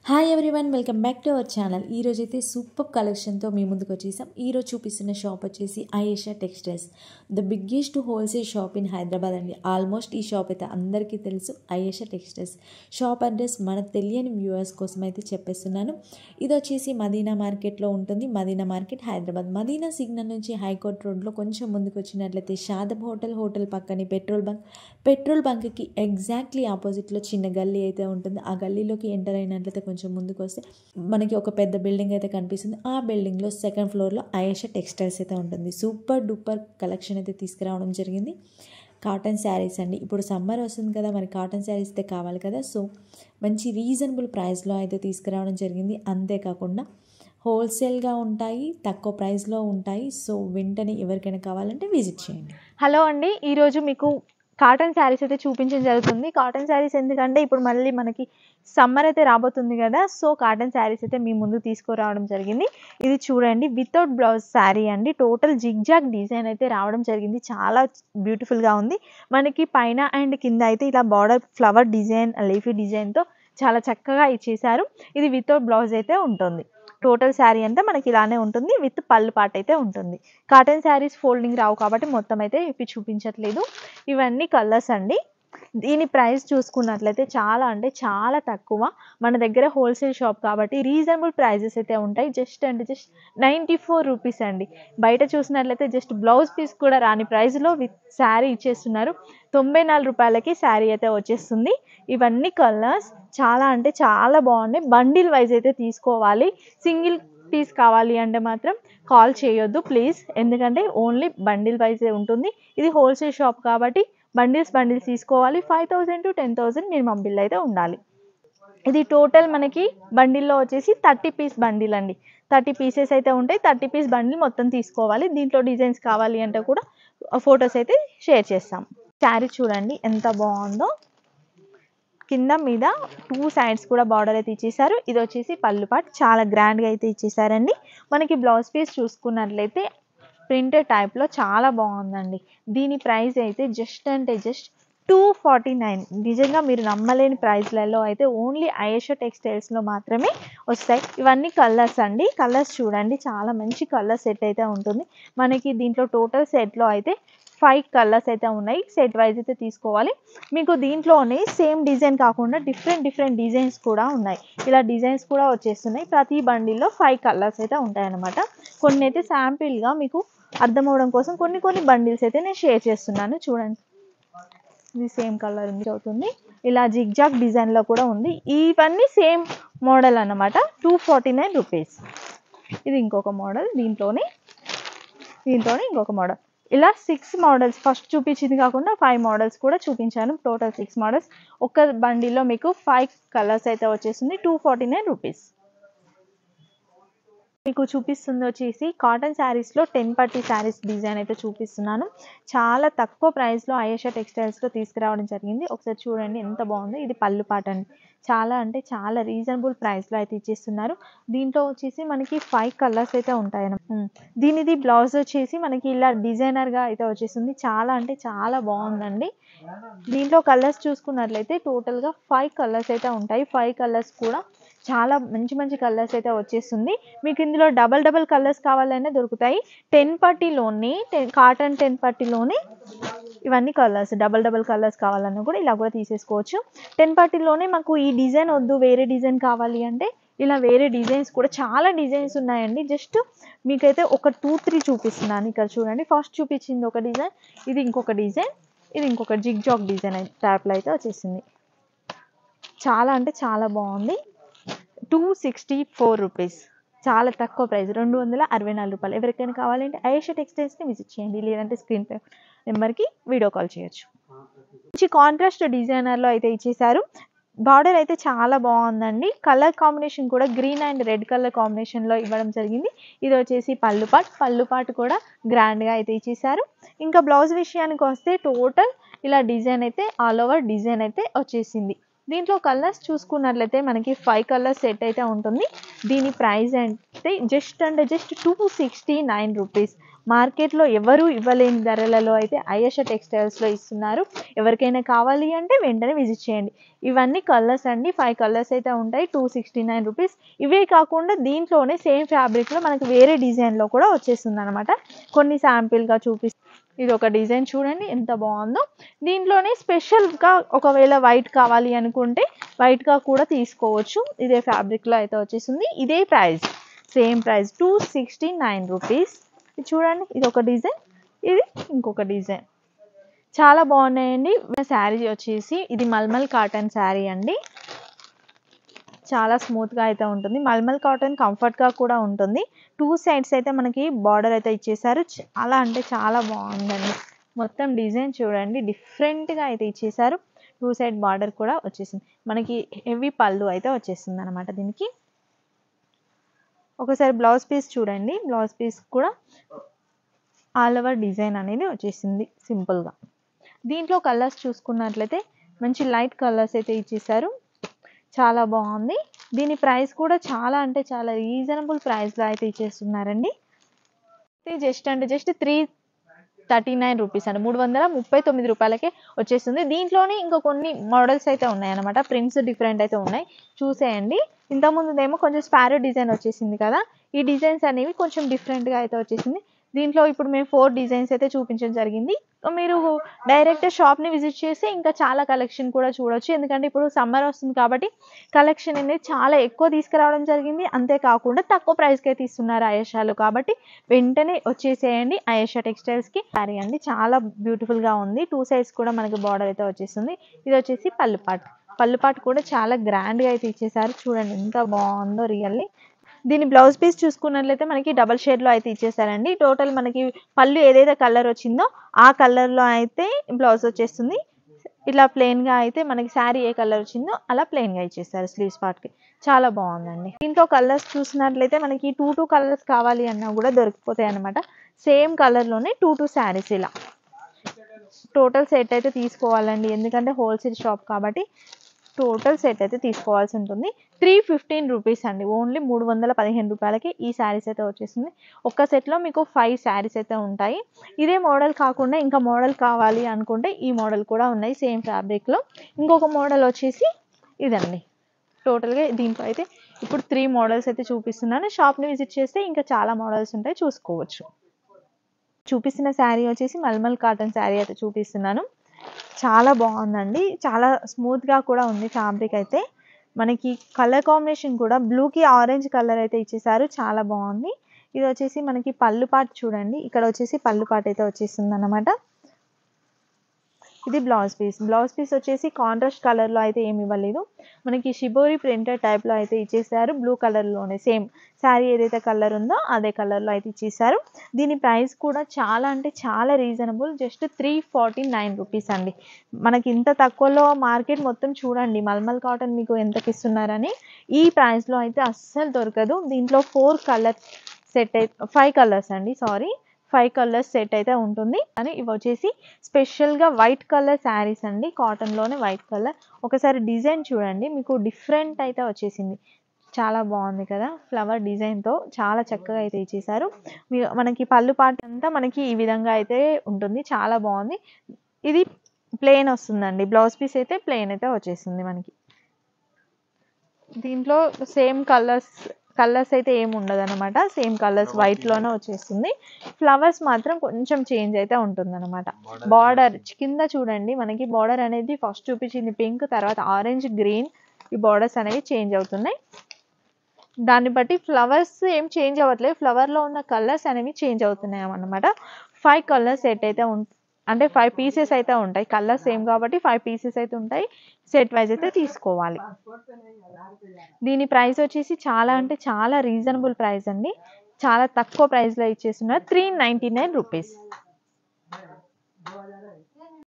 Hi everyone, welcome back to our channel. ఈరోజు అయితే super కలెక్షన్తో మీ ముందుకు వచ్చేసాం. ఈరోజు చూపిస్తున్న షాప్ వచ్చేసి Ayesha textiles, the biggest wholesale shop in Hyderabad అండి. ఆల్మోస్ట్ ఈ షాప్ అయితే అందరికీ తెలుసు. ఆయేషా టెక్స్టైల్స్ షాప్ అడ్రస్ మనకు తెలియని వ్యూవర్స్ కోసం అయితే చెప్పేస్తున్నాను. ఇది వచ్చేసి మదీనా మార్కెట్లో ఉంటుంది. మదీనా మార్కెట్, హైదరాబాద్. మదీనా సిగ్నల్ నుంచి హైకోర్ట్ రోడ్లో కొంచెం ముందుకు వచ్చినట్లయితే షాదబ్ హోటల్ పక్కనే పెట్రోల్ బంక్కి ఎగ్జాక్ట్లీ ఆపోజిట్లో చిన్న గల్లీ అయితే ఉంటుంది. ఆ గల్లీలోకి ఎంటర్ అయినట్లయితే కొంచెం ముందుకు వస్తే మనకి ఒక పెద్ద బిల్డింగ్ అయితే కనిపిస్తుంది. ఆ బిల్డింగ్లో సెకండ్ ఫ్లోర్లో ఆయేషా టెక్స్టైల్స్ అయితే ఉంటుంది. సూపర్ డూపర్ కలెక్షన్ అయితే తీసుకురావడం జరిగింది. కాటన్ శారీస్ అండి. ఇప్పుడు సమ్మర్ వస్తుంది కదా, మరి కాటన్ శారీస్ అయితే కావాలి కదా. సో మంచి రీజనబుల్ ప్రైస్లో అయితే తీసుకురావడం జరిగింది. అంతేకాకుండా హోల్సేల్గా ఉంటాయి, తక్కువ ప్రైస్లో ఉంటాయి. సో వెంటనే ఎవరికైనా కావాలంటే విజిట్ చేయండి. హలో అండి, ఈరోజు మీకు కాటన్ శారీస్ అయితే చూపించడం జరుగుతుంది. కాటన్ శారీస్ ఎందుకంటే ఇప్పుడు మళ్ళీ మనకి సమ్మర్ అయితే రాబోతుంది కదా, సో కాటన్ శారీస్ అయితే మీ ముందు తీసుకురావడం జరిగింది. ఇది చూడండి, వితౌట్ బ్లౌజ్ శారీ అండి. టోటల్ జిగ్జాగ్ డిజైన్ అయితే రావడం జరిగింది. చాలా బ్యూటిఫుల్గా ఉంది. మనకి పైన అండ్ కింద అయితే ఇలా బార్డర్ ఫ్లవర్ డిజైన్, లీఫీ డిజైన్తో చాలా చక్కగా ఇచ్చేసారు. ఇది వితౌట్ బ్లౌజ్ అయితే ఉంటుంది. టోటల్ శారీ అంతా మనకి ఇలానే ఉంటుంది. విత్ పళ్ళు పాట అయితే ఉంటుంది. కాటన్ శారీస్ ఫోల్డింగ్ రావు కాబట్టి మొత్తం అయితే ఇవి చూపించట్లేదు. ఇవన్నీ కలర్స్ అండి. దీని ప్రైస్ చూసుకున్నట్లయితే చాలా అంటే చాలా తక్కువ. మన దగ్గర హోల్సేల్ షాప్ కాబట్టి రీజనబుల్ ప్రైజెస్ అయితే ఉంటాయి. జస్ట్ 94 రూపీస్ అండి. బయట చూసినట్లయితే జస్ట్ బ్లౌజ్ పీస్ కూడా రాని ప్రైస్లో విత్ శారీ ఇచ్చేస్తున్నారు. 94 రూపాయలకి శారీ అయితే వచ్చేస్తుంది. ఇవన్నీ కలర్స్ చాలా అంటే చాలా బాగున్నాయి. బండిల్ వైజ్ అయితే తీసుకోవాలి. సింగిల్ పీస్ కావాలి అంటే మాత్రం కాల్ చేయొద్దు ప్లీజ్, ఎందుకంటే ఓన్లీ బండిల్ వైజే ఉంటుంది. ఇది హోల్సేల్ షాప్ కాబట్టి బండిల్స్ తీసుకోవాలి. 5000 to 10,000 మినిమం బిల్ అయితే ఉండాలి. ఇది టోటల్ మనకి బండిల్లో వచ్చేసి 30 పీస్ బండిల్ అండి. 30 పీసెస్ అయితే ఉంటాయి. 30 పీస్ బండిల్ మొత్తం తీసుకోవాలి. దీంట్లో డిజైన్స్ కావాలి అంటే కూడా ఫొటోస్ అయితే షేర్ చేస్తాం. శారీ చూడండి ఎంత బాగుందో. కింద మీద 2 సైడ్స్ కూడా బార్డర్ అయితే ఇచ్చేసారు. ఇది వచ్చేసి పళ్ళు పాట్, చాలా గ్రాండ్గా అయితే ఇచ్చేసారండి. మనకి బ్లౌజ్ పీస్ చూసుకున్నట్లయితే ప్రింటెడ్ టైప్లో చాలా బాగుందండి. దీని ప్రైస్ అయితే జస్ట్ 249. నిజంగా మీరు నమ్మలేని ప్రైస్లలో అయితే ఓన్లీ ఆయేషా టెక్స్టైల్స్లో మాత్రమే వస్తాయి. ఇవన్నీ కలర్స్ అండి. కలర్స్ చూడండి, చాలా మంచి కలర్ సెట్ అయితే ఉంటుంది. మనకి దీంట్లో టోటల్ సెట్లో అయితే 5 కలర్స్ అయితే ఉన్నాయి. సెట్ వైజ్ అయితే తీసుకోవాలి. మీకు దీంట్లోనే సేమ్ డిజైన్ కాకుండా డిఫరెంట్ డిజైన్స్ కూడా ఉన్నాయి. ఇలా డిజైన్స్ కూడా వచ్చేస్తున్నాయి. ప్రతి బండిల్లో 5 కలర్స్ అయితే ఉంటాయన్నమాట. కొన్ని అయితే శాంపిల్గా మీకు అర్థమవడం కోసం కొన్ని బండిల్స్ అయితే నేను షేర్ చేస్తున్నాను. చూడండి, ఇది సేమ్ కలర్ అవుతుంది. ఇలా జిగ్జాగ్ డిజైన్లో కూడా ఉంది. ఇవన్నీ సేమ్ మోడల్ అన్నమాట. 249 రూపీస్. ఇది ఇంకొక మోడల్. దీంట్లోనే ఇంకొక మోడల్. ఇలా 6 మోడల్స్, ఫస్ట్ చూపించింది కాకుండా 5 మోడల్స్ కూడా చూపించాను. Total 6 models. ఒక బండిలో మీకు 5 కలర్స్ అయితే వచ్చేస్తుంది. 249 రూపీస్. మీకు చూపిస్తుంది వచ్చేసి కాటన్ శారీస్లో 10 పట్టీ శారీస్ డిజైన్ అయితే చూపిస్తున్నాను. చాలా తక్కువ ప్రైస్లో ఆయేషా టెక్స్టైల్స్లో తీసుకురావడం జరిగింది. ఒకసారి చూడండి ఎంత బాగుందో. ఇది పళ్ళు పాట అండి. చాలా అంటే చాలా రీజనబుల్ ప్రైస్లో అయితే ఇచ్చేస్తున్నారు. దీంట్లో వచ్చేసి మనకి 5 కలర్స్ అయితే ఉంటాయన్నమాట. దీనిది బ్లౌజ్ వచ్చేసి మనకి ఇలా డిజైనర్గా అయితే వచ్చేస్తుంది. చాలా అంటే చాలా బాగుందండి. దీంట్లో కలర్స్ చూసుకున్నట్లయితే టోటల్గా 5 కలర్స్ అయితే ఉంటాయి. 5 కలర్స్ కూడా చాలా మంచి కలర్స్ అయితే వచ్చేస్తుంది. మీకు ఇందులో డబల్ కలర్స్ కావాలనే దొరుకుతాయి. 10 పట్టీలోనే కాటన్ 10 పట్టీలోనే ఇవన్నీ కలర్స్. డబల్ కలర్స్ కావాలన్నా కూడా ఇలా కూడా తీసేసుకోవచ్చు. 10 పట్టీలోనే మాకు ఈ డిజైన్ వద్దు, వేరే డిజైన్ కావాలి అంటే ఇలా వేరే డిజైన్స్ కూడా చాలా డిజైన్స్ ఉన్నాయండి. జస్ట్ మీకైతే ఒక 2-3 చూపిస్తున్నాను. ఇక్కడ చూడండి, ఫస్ట్ చూపించింది ఒక డిజైన్, ఇది ఇంకొక డిజైన్, ఇది ఇంకొక జిగ్జాగ్ డిజైన్ టైప్లో అయితే వచ్చేసింది. చాలా అంటే చాలా బాగుంది. 264 రూపీస్. చాలా తక్కువ ప్రైస్, 264 రూపాయలు. ఎవరికైనా కావాలంటే ఆయేషా టెక్స్టైల్స్ని విజిట్ చేయండి, లేదంటే స్క్రీన్ పై నెంబర్కి వీడియో కాల్ చేయొచ్చు. మంచి కాంట్రాస్ట్ డిజైనర్లో అయితే ఇచ్చేసారు. బార్డర్ అయితే చాలా బాగుందండి. కలర్ కాంబినేషన్ కూడా గ్రీన్ అండ్ రెడ్ కలర్ కాంబినేషన్లో ఇవ్వడం జరిగింది. ఇది వచ్చేసి పళ్ళు పాటు కూడా గ్రాండ్గా అయితే ఇచ్చేసారు. ఇంకా బ్లౌజ్ విషయానికి వస్తే టోటల్ ఇలా డిజైన్ అయితే ఆల్ ఓవర్ డిజైన్ అయితే వచ్చేసింది. దీంట్లో కలర్స్ చూసుకున్నట్లయితే మనకి 5 కలర్స్ సెట్ అయితే ఉంటుంది. దీని ప్రైస్ అంటే జస్ట్ 269 రూపీస్. మార్కెట్లో ఎవరు ఇవ్వలేని ధరలలో అయితే ఆయేషా టెక్స్టైల్స్లో ఇస్తున్నారు. ఎవరికైనా కావాలి అంటే వెంటనే విజిట్ చేయండి. ఇవన్నీ కలర్స్ అండి, 5 కలర్స్ అయితే ఉంటాయి. 269 రూపీస్. ఇవే కాకుండా దీంట్లోనే సేమ్ ఫ్యాబ్రిక్లో మనకు వేరే డిజైన్లో కూడా వచ్చేస్తుంది అనమాట. కొన్ని శాంపిల్గా చూపిస్తాను. ఇది ఒక డిజైన్ చూడండి ఎంత బాగుందో. దీంట్లోనే స్పెషల్గా ఒకవేళ వైట్ కావాలి అనుకుంటే వైట్గా కూడా తీసుకోవచ్చు. ఇదే ఫ్యాబ్రిక్లో అయితే వచ్చేసింది. ఇదే ప్రైస్, సేమ్ ప్రైస్ 269 రూపీస్. ఇది చూడండి, ఇది ఒక డిజైన్, ఇది ఇంకొక డిజైన్, చాలా బాగున్నాయండి. శారీ వచ్చేసి ఇది మల్మల్ కాటన్ శారీ అండి. చాలా స్మూత్గా అయితే ఉంటుంది. మల్మల్ కాటన్ కంఫర్ట్గా కూడా ఉంటుంది. 2 సైడ్స్ అయితే మనకి బార్డర్ అయితే ఇచ్చేసారు. చాలా అంటే చాలా బాగుందండి. మొత్తం డిజైన్ చూడండి, డిఫరెంట్గా అయితే ఇచ్చేసారు. 2 సైడ్ బార్డర్ కూడా వచ్చేసింది. మనకి హెవీ పళ్ళు అయితే వచ్చేస్తుంది అనమాట దీనికి. ఒకసారి బ్లౌజ్ పీస్ చూడండి. బ్లౌజ్ పీస్ కూడా ఆల్ ఓవర్ డిజైన్ అనేది వచ్చేసింది సింపుల్గా. దీంట్లో కలర్స్ చూసుకున్నట్లయితే మంచి లైట్ కలర్స్ అయితే ఇచ్చేసారు. చాలా బాగుంది. దీని ప్రైస్ కూడా చాలా అంటే చాలా రీజనబుల్ ప్రైస్లో అయితే ఇచ్చేస్తున్నారండి. జస్ట్ 339 రూపీస్ అండి, 339 రూపాయలకే వచ్చేస్తుంది. దీంట్లోనే ఇంకా కొన్ని మోడల్స్ అయితే ఉన్నాయన్నమాట. ప్రింట్స్ డిఫరెంట్ అయితే ఉన్నాయి, చూసేయండి. ఇంతకుముందుదేమో కొంచెం స్పారో డిజైన్ వచ్చేసింది కదా, ఈ డిజైన్స్ అనేవి కొంచెం డిఫరెంట్గా అయితే వచ్చేసింది. దీంట్లో ఇప్పుడు మేము 4 డిజైన్స్ అయితే చూపించడం జరిగింది. మీరు డైరెక్ట్ షాప్ని విజిట్ చేసి ఇంకా చాలా కలెక్షన్ కూడా చూడొచ్చు. ఎందుకంటే ఇప్పుడు సమ్మర్ వస్తుంది కాబట్టి కలెక్షన్ అనేది చాలా ఎక్కువ తీసుకురావడం జరిగింది. అంతేకాకుండా తక్కువ ప్రైస్కి అయితే ఇస్తున్నారు ఆయేషాలు. కాబట్టి వెంటనే వచ్చేసేయండి ఆయేషా టెక్స్టైల్స్కి. సారీ అండి, చాలా బ్యూటిఫుల్గా ఉంది. 2 సైడ్స్ కూడా మనకి బార్డర్ అయితే వచ్చేస్తుంది. ఇది వచ్చేసి పళ్ళు పాటు కూడా చాలా గ్రాండ్గా అయితే ఇచ్చేసారు. చూడండి ఎంత బాగుందో రియల్లీ. దీని బ్లౌజ్ పీస్ చూసుకున్నట్లయితే మనకి డబల్ షేడ్లో అయితే ఇచ్చేసారండి. టోటల్ మనకి పళ్ళు ఏదైతే కలర్ వచ్చిందో ఆ కలర్లో అయితే బ్లౌజ్ వచ్చేస్తుంది. ఇట్లా ప్లెయిన్గా అయితే మనకి శారీ ఏ కలర్ వచ్చిందో అలా ప్లెయిన్గా ఇచ్చేస్తారు స్లీవ్స్ పార్ట్కి. చాలా బాగుందండి. దీంట్లో కలర్స్ చూసినట్లయితే మనకి 2 కలర్స్ కావాలి అన్నా కూడా దొరికిపోతాయి అనమాట. సేమ్ కలర్లోనే 2 శారీస్ ఇలా టోటల్ సెట్ అయితే తీసుకోవాలండి. ఎందుకంటే హోల్సేల్ షాప్ కాబట్టి టోటల్ సెట్ అయితే తీసుకోవాల్సి ఉంటుంది. 315 రూపీస్ అండి, ఓన్లీ 315 రూపాయలకి ఈ శారీస్ అయితే వచ్చేసింది. ఒక్క సెట్లో మీకు 5 శారీస్ అయితే ఉంటాయి. ఇదే మోడల్ కాకుండా ఇంకా మోడల్ కావాలి అనుకుంటే ఈ మోడల్ కూడా ఉన్నాయి సేమ్ ఫ్యాబ్రిక్లో. ఇంకొక మోడల్ వచ్చేసి ఇదండి. టోటల్గా దీంట్లో అయితే ఇప్పుడు 3 మోడల్స్ అయితే చూపిస్తున్నాను. షాప్ని విజిట్ చేస్తే ఇంకా చాలా మోడల్స్ ఉంటాయి, చూసుకోవచ్చు. చూపిస్తున్న శారీ వచ్చేసి మల్మల్ కాటన్ శారీ అయితే చూపిస్తున్నాను. చాలా బాగుందండి, చాలా స్మూత్గా కూడా ఉంది ఫ్యాబ్రిక్ అయితే. మనకి కలర్ కాంబినేషన్ కూడా బ్లూకి ఆరెంజ్ కలర్ అయితే ఇచ్చేసారు. చాలా బాగుంది. ఇది వచ్చేసి మనకి పళ్ళు పాటు చూడండి, ఇక్కడ వచ్చేసి పళ్ళు పాటు అయితే వచ్చేస్తుంది అనమాట. ఇది బ్లౌజ్ పీస్ వచ్చేసి కాంట్రాస్ట్ కలర్లో అయితే ఏమి ఇవ్వలేదు. మనకి షిబోరి ప్రింటెడ్ టైప్లో అయితే ఇచ్చేసారు. బ్లూ కలర్లోనే సేమ్ శారీ ఏదైతే కలర్ ఉందో అదే కలర్లో అయితే ఇచ్చేసారు. దీని ప్రైస్ కూడా చాలా అంటే చాలా రీజనబుల్, జస్ట్ 349 రూపీస్ అండి. మనకి ఇంత తక్కువలో మార్కెట్ మొత్తం చూడండి మల్మల్ కాటన్ మీకు ఎంతకి ఇస్తున్నారని. ఈ ప్రైస్లో అయితే అస్సలు దొరకదు. దీంట్లో 4 కలర్ సెట్ అయితే 5 కలర్స్ అండి, 5 కలర్స్ సెట్ అయితే ఉంటుంది. అని ఇవి వచ్చేసి స్పెషల్గా వైట్ కలర్ శారీస్ అండి, కాటన్లోనే వైట్ కలర్. ఒకసారి డిజైన్ చూడండి, మీకు డిఫరెంట్ అయితే వచ్చేసింది. చాలా బాగుంది కదా, ఫ్లవర్ డిజైన్తో చాలా చక్కగా అయితే ఇచ్చేసారు. మనకి పళ్ళు పార్ట్ అంతా మనకి ఈ విధంగా అయితే ఉంటుంది, చాలా బాగుంది. ఇది ప్లెయిన్ వస్తుందండి, బ్లౌజ్ పీస్ అయితే ప్లెయిన్ అయితే వచ్చేసింది మనకి. దీంట్లో సేమ్ కలర్స్ అయితే ఏమి ఉండదు అనమాట. సేమ్ కలర్స్ వైట్లోనే వచ్చేస్తుంది. ఫ్లవర్స్ మాత్రం కొంచెం చేంజ్ అయితే ఉంటుంది అనమాట. బార్డర్ కింద చూడండి, మనకి బార్డర్ అనేది ఫస్ట్ చూపించింది పింక్, తర్వాత ఆరెంజ్, గ్రీన్, ఈ బార్డర్స్ అనేవి చేంజ్ అవుతున్నాయి. దాన్ని బట్టి ఫ్లవర్స్ ఏం చేంజ్ అవ్వట్లేదు, ఫ్లవర్లో ఉన్న కలర్స్ అనేవి చేంజ్ అవుతున్నాయి అన్నమాట. 5 కలర్స్ సెట్ అయితే అంటే 5 పీసెస్ అయితే ఉంటాయి. కలర్ సేమ్ కాబట్టి 5 పీసెస్ అయితే ఉంటాయి. సెట్ వైజ్ అయితే తీసుకోవాలి. దీని ప్రైస్ వచ్చేసి చాలా అంటే చాలా రీజనబుల్ ప్రైస్ అండి, చాలా తక్కువ ప్రైస్లో ఇచ్చేస్తున్నారు. 399 రూపీస్.